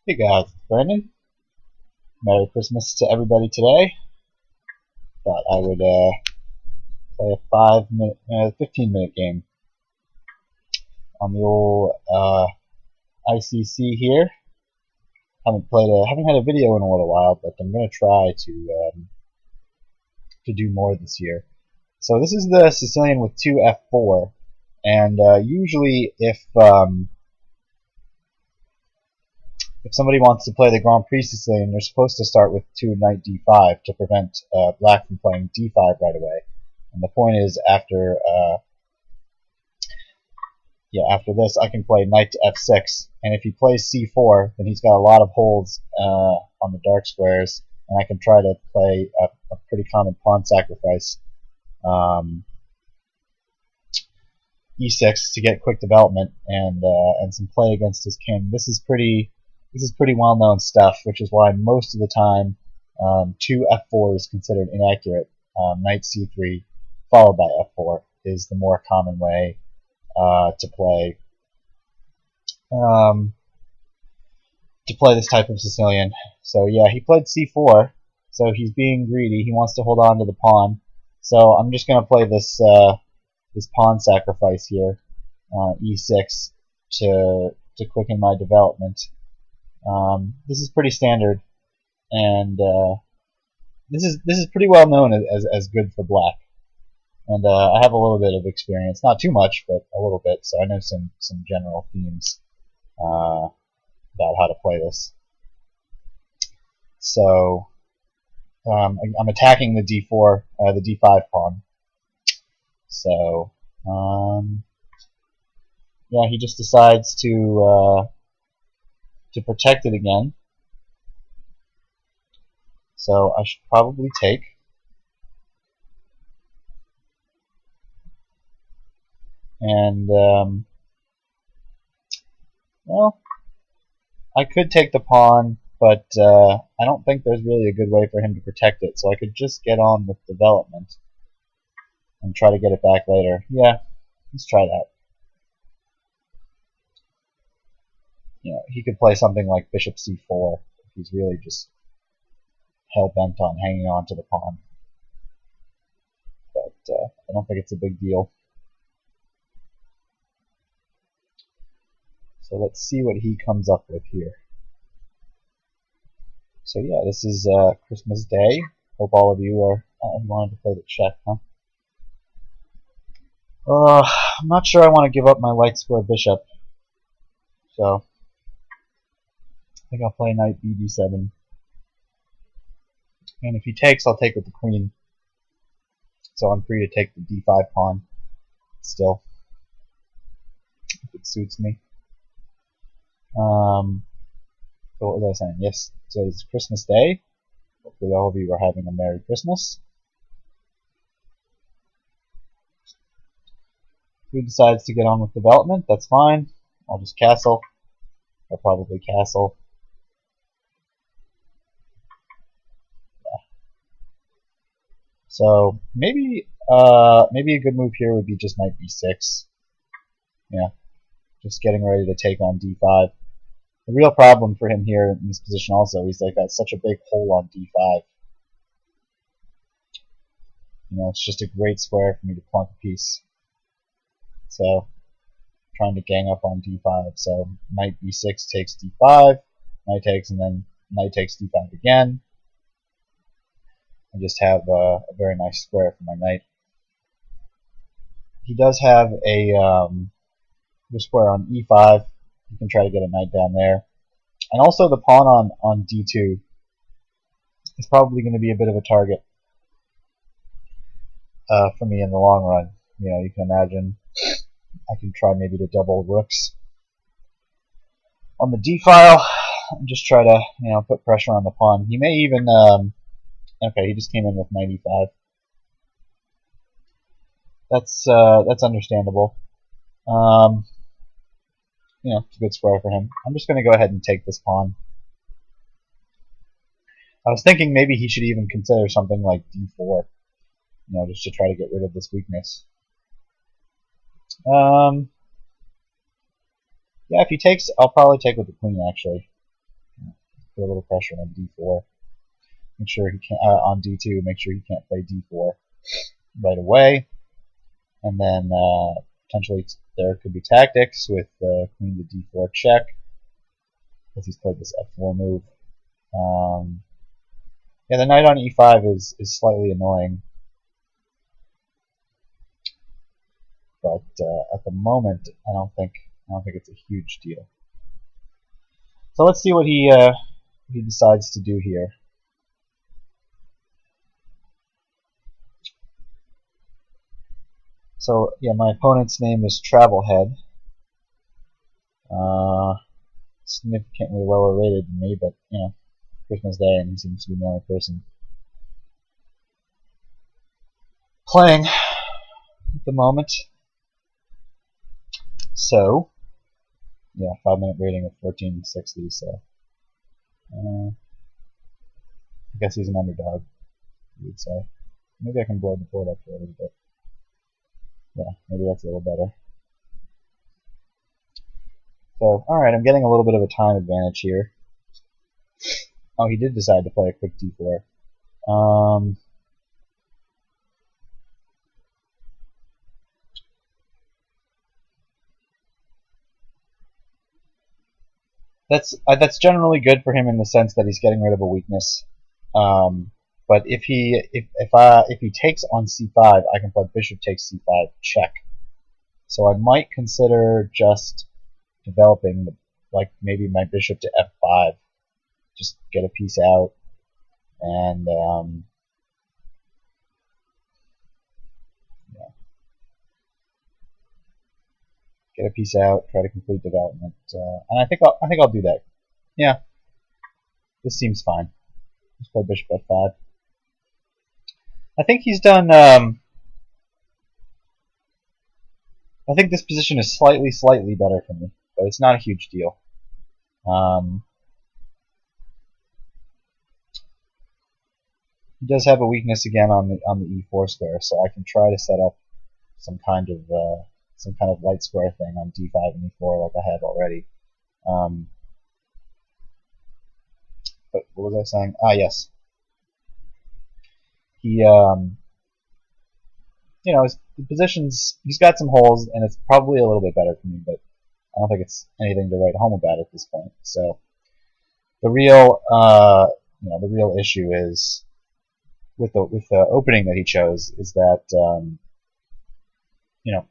Hey guys, it's Brandon. Merry Christmas to everybody today. Thought I would play a 15-minute game on the old ICC here. Haven't had a video in a little while, but I'm gonna try to do more this year. So this is the Sicilian with 2 F4, and usually if somebody wants to play the Grand Prix Sicilian, you're supposed to start with 2 knight d5 to prevent black from playing d5 right away. And the point is, after this, I can play knight to f6, and if he plays c4, then he's got a lot of holes on the dark squares, and I can try to play a pretty common pawn sacrifice, e6, to get quick development and some play against his king. This is pretty well-known stuff, which is why most of the time 2 f4 is considered inaccurate. Knight c3 followed by f4 is the more common way to play this type of Sicilian. So yeah, he played c4, so he's being greedy. He wants to hold on to the pawn. So I'm just going to play this pawn sacrifice here, e6, to quicken my development. This is pretty standard, and this is pretty well known as good for black. And I have a little bit of experience, not too much, but a little bit, so I know some general themes about how to play this. So I'm attacking the d4, the d5 pawn. So yeah, he just decides to protect it again. So I should probably take. And well, I could take the pawn, but I don't think there's really a good way for him to protect it. So I could just get on with development and try to get it back later. Yeah, let's try that. You know, he could play something like bishop c4 if he's really just hell-bent on hanging on to the pawn. But I don't think it's a big deal. So let's see what he comes up with here. So yeah, this is Christmas Day. Hope all of you are wanted to play the check, huh? I'm not sure I want to give up my light square bishop. So I think I'll play knight b7. And if he takes, I'll take with the queen. So I'm free to take the d5 pawn still, if it suits me. So what was I saying? Yes, so it's Christmas Day. Hopefully all of you are having a Merry Christmas. If he decides to get on with development, that's fine. I'll just castle. I'll probably castle. Yeah. So maybe a good move here would be just knight b6. Yeah, just getting ready to take on d5. The real problem for him here in this position also is they've got such a big hole on d5. You know, it's just a great square for me to plunk a piece. So, trying to gang up on d5. So, knight b6 takes d5, knight takes, and then knight takes d5 again. I just have a very nice square for my knight. He does have a square on e5. You can try to get a knight down there. And also the pawn on d2 is probably going to be a bit of a target for me in the long run. You know, you can imagine I can try maybe to double rooks on the d file and just try to, you know, put pressure on the pawn. He may even okay, he just came in with knight e5. That's understandable. You know, it's a good square for him. I'm just going to go ahead and take this pawn. I was thinking maybe he should even consider something like d4, you know, just to try to get rid of this weakness. Yeah, if he takes, I'll probably take with the queen, actually. put a little pressure on d4. Make sure he can't on d2. Make sure he can't play d4 right away. And then potentially there could be tactics with queen to d4 check, because he's played this f4 move. Yeah, the knight on e5 is slightly annoying, but at the moment I don't think it's a huge deal. So let's see what he decides to do here. So yeah, my opponent's name is Travelhead. Significantly lower rated than me, but you know, Christmas Day, and he seems to be the only person playing at the moment. So yeah, 5-minute rating of 1460. So I guess he's an underdog, you would say. Maybe I can blow the board up here a little bit. Yeah, maybe that's a little better. So, alright, I'm getting a little bit of a time advantage here. Oh, he did decide to play a quick d4. That's generally good for him in the sense that he's getting rid of a weakness. But if he takes on c5, I can play bishop takes c5 check. So I might consider just developing, like maybe my bishop to f5, just get a piece out, and yeah, get a piece out, try to complete development, and I think I'll do that. Yeah, this seems fine. Let's play bishop f5. I think he's done. I think this position is slightly better for me, but it's not a huge deal. He does have a weakness again on the e4 square, so I can try to set up some kind of light square thing on d5 and e4 like I have already. But what was I saying? Ah, yes. He, you know, the positions, he's got some holes, and it's probably a little bit better for me, but I don't think it's anything to write home about at this point. So the real, the real issue is with the opening that he chose is that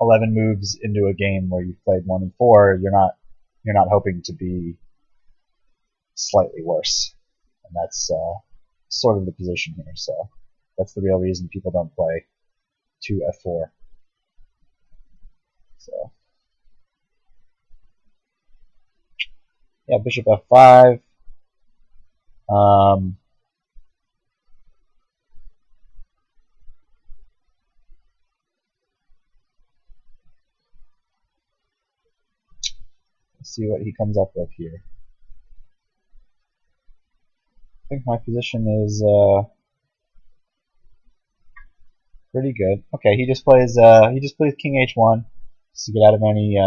11 moves into a game where you've played 1 and 4, you're not hoping to be slightly worse, and that's sort of the position here. So that's the real reason people don't play 2 f4. So yeah, bishop f5. Let's see what he comes up with here. I think my position is pretty good. Okay, he just plays king h1 just to get out of any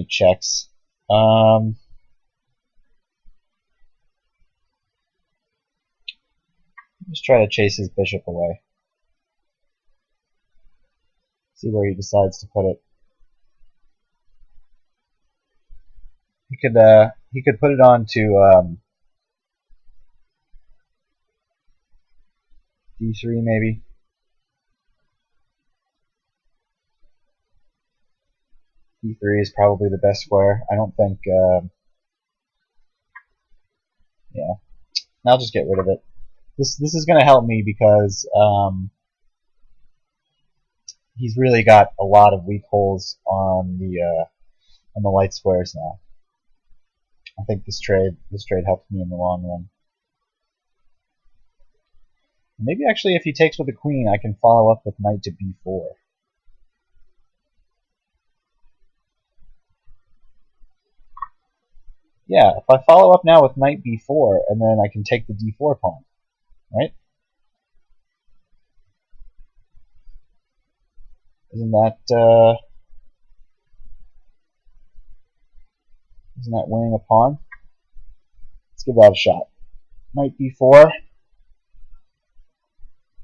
checks. Just try to chase his bishop away. See where he decides to put it. He could put it on to d3 maybe. d3 is probably the best square. I don't think. Yeah, I'll just get rid of it. This is going to help me because he's really got a lot of weak holes on the light squares now. I think this trade helps me in the long run. Maybe actually if he takes with the queen, I can follow up with knight to b4. Yeah, if I follow up now with knight b4, and then I can take the d4 pawn, right? Isn't that winning a pawn? give that a shot. Knight b4.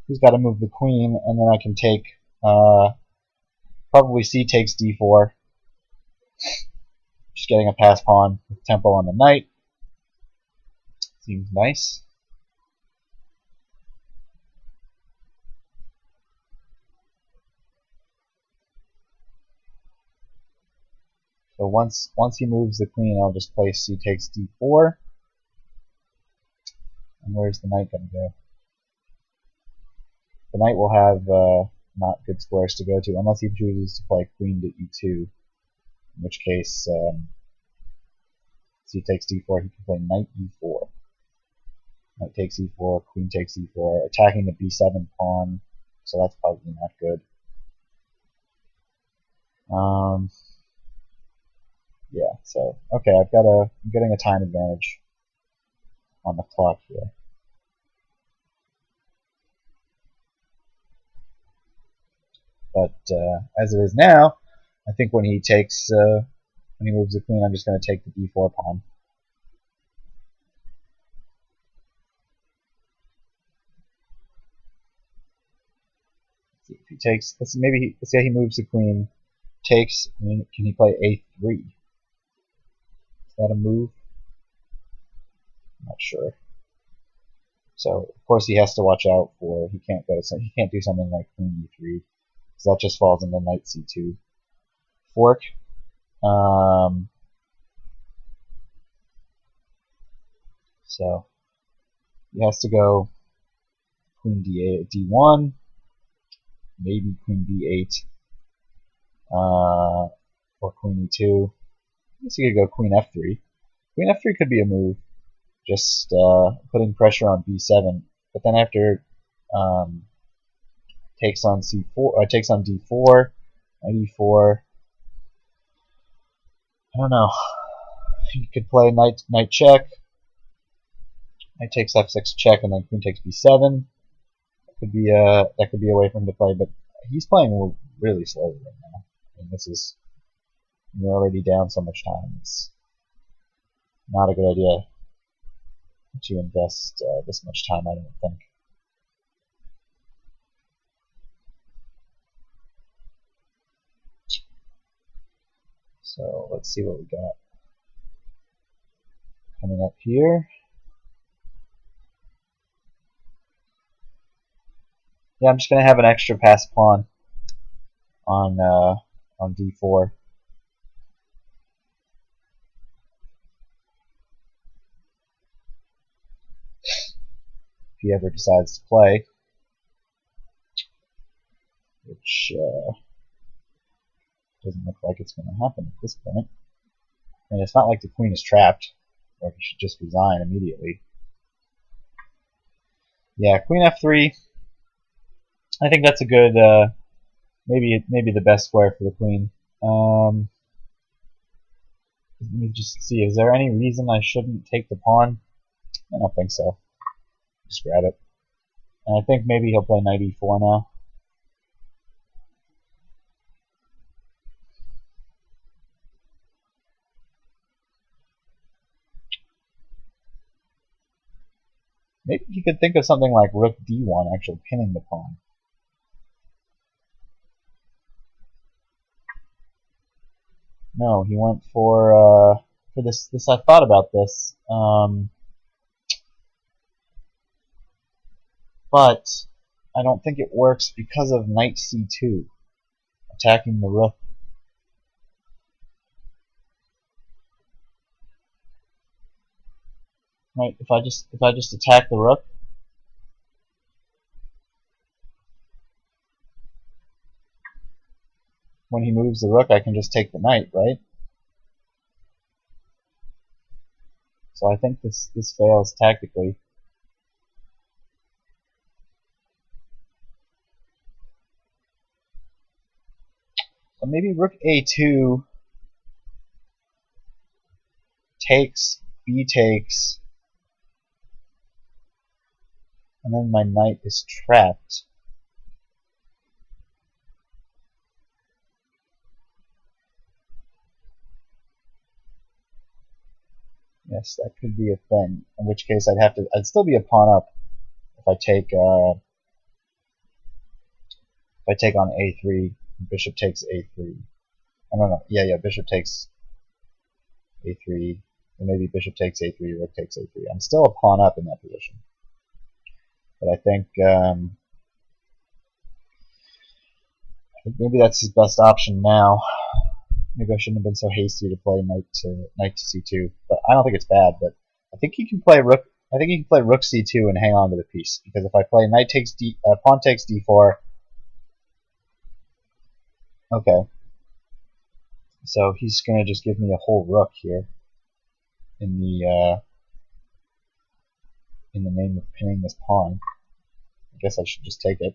He's got to move the queen, and then I can take probably c takes d4. Just getting a pass pawn with tempo on the knight. Seems nice. So once he moves the queen, I'll just play c takes d4. And where's the knight going to go? The knight will have not good squares to go to, unless he chooses to play queen to e2, in which case c takes d4, he can play knight e4. Knight takes e4, queen takes e4, attacking the b7 pawn, so that's probably not good. Yeah, so, okay, I'm getting a time advantage on the clock here. But as it is now, I think when he takes, when he moves the queen, I'm just going to take the d4 pawn. Let's see if he takes, let's say he moves the queen, takes, can he play a3? Is that a move? I'm not sure. So of course he has to watch out for he can't do something like queen e3, because that just falls into knight c2 fork. So he has to go queen d8, d1, maybe queen b8, or queen e2. I guess he could go queen f3. Queen f3 could be a move, just putting pressure on b7. But then after takes on c4, takes on d4, knight e4. I don't know. You could play knight check. Knight takes f6 check, and then queen takes b7. That could be a way for him to play, but he's playing really slowly right now. I mean, you're already down so much time. It's not a good idea to invest this much time, I don't think. So let's see what we got coming up here. Yeah, I'm just gonna have an extra pass pawn on d4. If he ever decides to play, which doesn't look like it's going to happen at this point. I mean, it's not like the queen is trapped, or he should just resign immediately. Yeah, queen f3. I think that's a good, maybe the best square for the queen. Let me just see. Is there any reason I shouldn't take the pawn? I don't think so. Just grab it. And I think maybe he'll play knight e4 now. Maybe he could think of something like rook d1, actually pinning the pawn. No, he went for this. I thought about this, but I don't think it works because of knight c2, attacking the rook. Right? If I just attack the rook, when he moves the rook, I can just take the knight, right? So I think this fails tactically. So maybe rook a2 takes, b takes, and then my knight is trapped. Yes, that could be a thing. In which case, I'd still be a pawn up if I take on a3. Bishop takes a3. I don't know. Yeah, bishop takes a3. Or maybe bishop takes a3, rook takes a3. I'm still a pawn up in that position. But I think maybe that's his best option now. Maybe I shouldn't have been so hasty to play knight to c2. But I don't think it's bad. But I think he can play rook. I think he can play rook c2 and hang on to the piece. Because if I play knight takes pawn takes d4. Okay. So he's gonna just give me a whole rook here in the name of pinning this pawn. I guess I should just take it.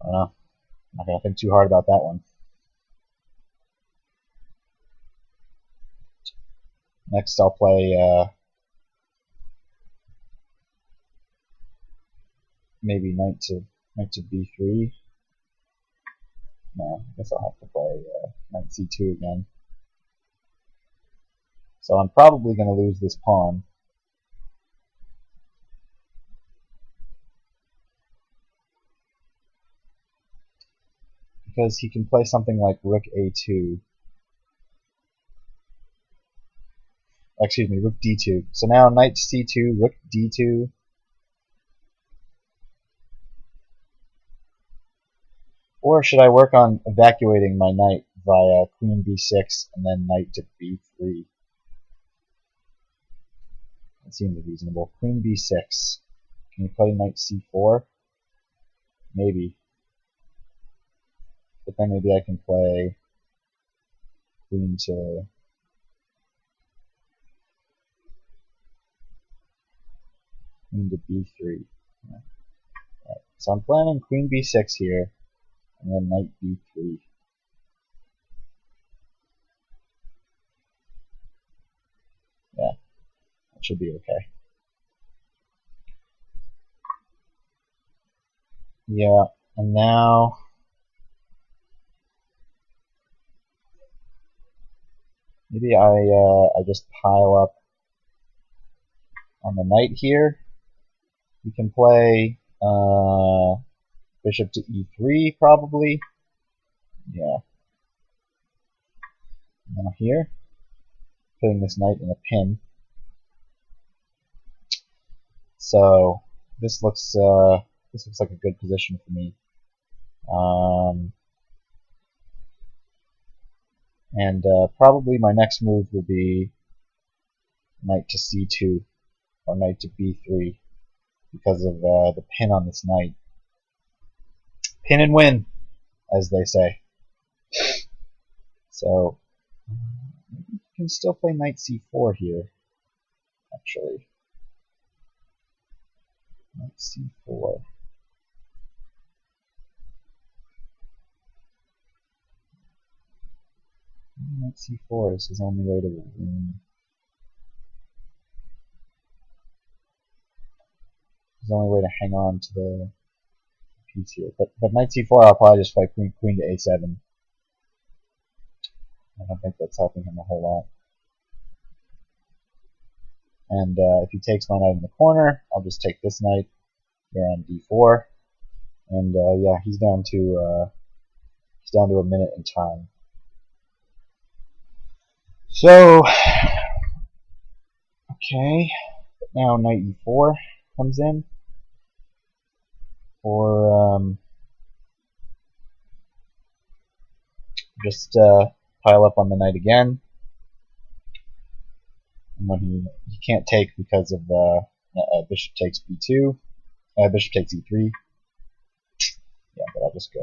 I don't know. I'm not gonna think too hard about that one. Next, I'll play maybe knight to b3. No, I guess I'll have to play knight c2 again. So I'm probably going to lose this pawn. Because he can play something like rook a2. Excuse me, rook d2. So now knight c2, rook d2. Or should I work on evacuating my knight via queen b6 and then knight to b3? That seems reasonable. Queen b6. Can you play knight c4? Maybe. But then maybe I can play queen to b3. Yeah. Right. So I'm planning queen b6 here, and then knight b3. Yeah, that should be okay. Yeah, and now maybe I just pile up on the knight here. We can play bishop to e3 probably. Yeah. Now here, putting this knight in a pin. So this looks like a good position for me. And probably my next move will be knight to c2 or knight to b3 because of the pin on this knight. Pin and win, as they say. So maybe you can still play knight c4 here, actually. Knight c4. Knight c4 is his only way to win. His only way to hang on to the piece here. But knight c4, I'll probably just fight queen to a7. I don't think that's helping him a whole lot. And if he takes my knight in the corner, I'll just take this knight here on d4. And yeah, he's down to a minute in time. So, okay, now knight e4 comes in. Or just pile up on the knight again. And when he can't take because of bishop takes b2, bishop takes e3. Yeah, but I'll just go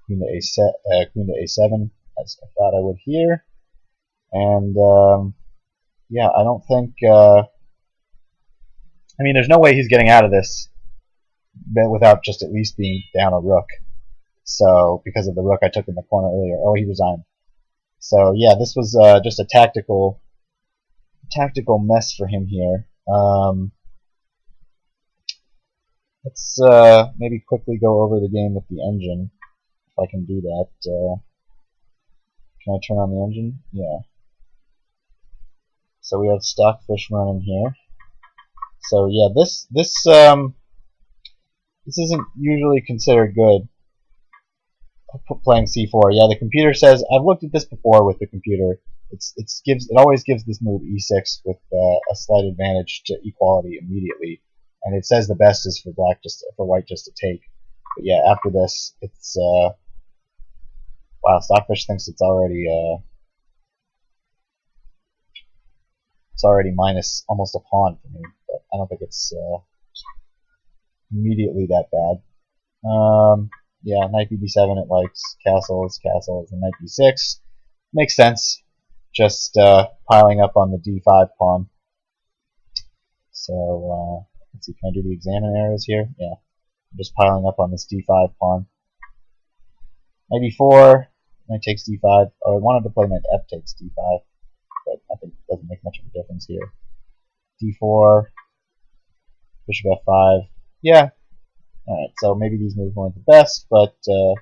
queen to a7 as I thought I would here. And yeah, I don't think. I mean, there's no way he's getting out of this without just at least being down a rook. So because of the rook I took in the corner earlier. Oh, he resigned. So yeah, this was just a tactical mess for him here. Let's maybe quickly go over the game with the engine, if I can do that. Can I turn on the engine? Yeah. So we have Stockfish running here. So yeah, this isn't usually considered good. Playing c4. Yeah, the computer says I've looked at this before with the computer. It always gives this move e6 with a slight advantage to equality immediately, and it says the best is for white just to take. But yeah, after this, it's wow. Stockfish thinks it's already minus almost a pawn for me, but I don't think it's immediately that bad. Yeah, knight b7, it likes castles, and knight b6. Makes sense. Just piling up on the d5 pawn. So, let's see, can I do the examine arrows here? Yeah. I'm just piling up on this d5 pawn. Knight e4, knight takes d5. Oh, I wanted to play knight f takes d5, but I think it doesn't make much of a difference here. d4, bishop f5. Yeah. Alright, so maybe these moves weren't the best, but I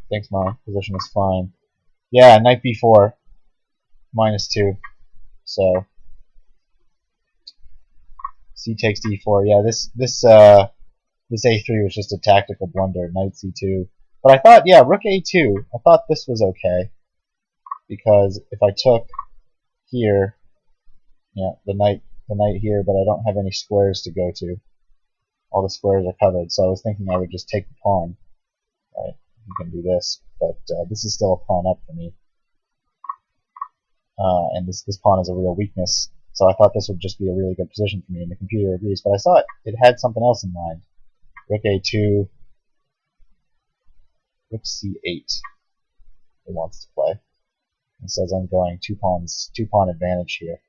think my position is fine. Yeah, knight b4, -2. So c takes d4. Yeah, this a3 was just a tactical blunder. Knight c2. But I thought, yeah, rook a2. I thought this was okay because if I took here, yeah, the knight here, but I don't have any squares to go to. All the squares are covered, so I was thinking I would just take the pawn. Right, you can do this, but this is still a pawn up for me, and this pawn is a real weakness. So I thought this would just be a really good position for me, and the computer agrees. But I saw it had something else in mind. Rook a2, rook c8. It wants to play. It says I'm going two pawn advantage here.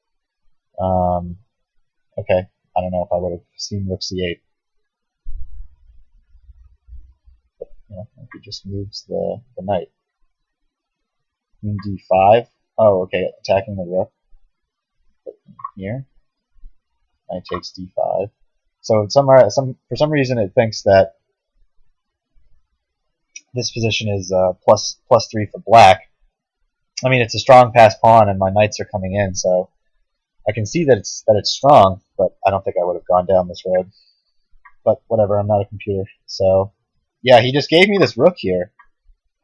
Okay, I don't know if I would have seen rook c8. But, you know, if he just moves the knight. Queen d5. Oh, okay, attacking the rook. Here. Knight takes d5. So for some reason it thinks that this position is +3 for black. I mean, it's a strong pass pawn, and my knights are coming in, so I can see that it's strong, but I don't think I would have gone down this road. But whatever, I'm not a computer. So yeah, he just gave me this rook here,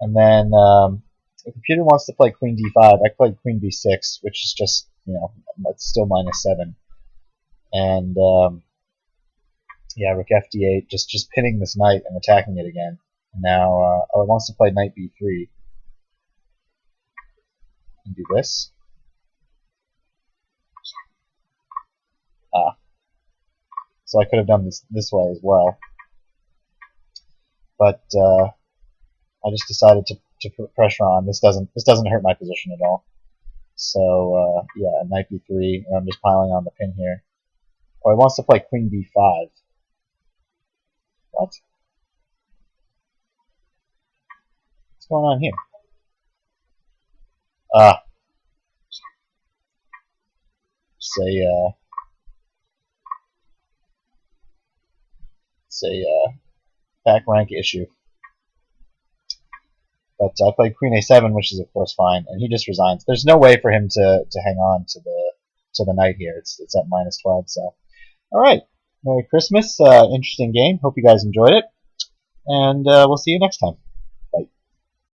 and then the computer wants to play queen d5. I played queen b6, which is just, you know, it's still -7. And yeah, rook fd8, just pinning this knight and attacking it again. And now oh, it wants to play knight b3 and do this. So I could have done this way as well, but I just decided to put pressure on. This doesn't hurt my position at all. So yeah, knight b3, and I'm just piling on the pin here. Oh, he wants to play queen b5. What? What's going on here? It's a back rank issue. But I played queen a7, which is of course fine, and he just resigns. There's no way for him to hang on to the knight here. It's at -12. So, all right, Merry Christmas. Interesting game. Hope you guys enjoyed it, and we'll see you next time.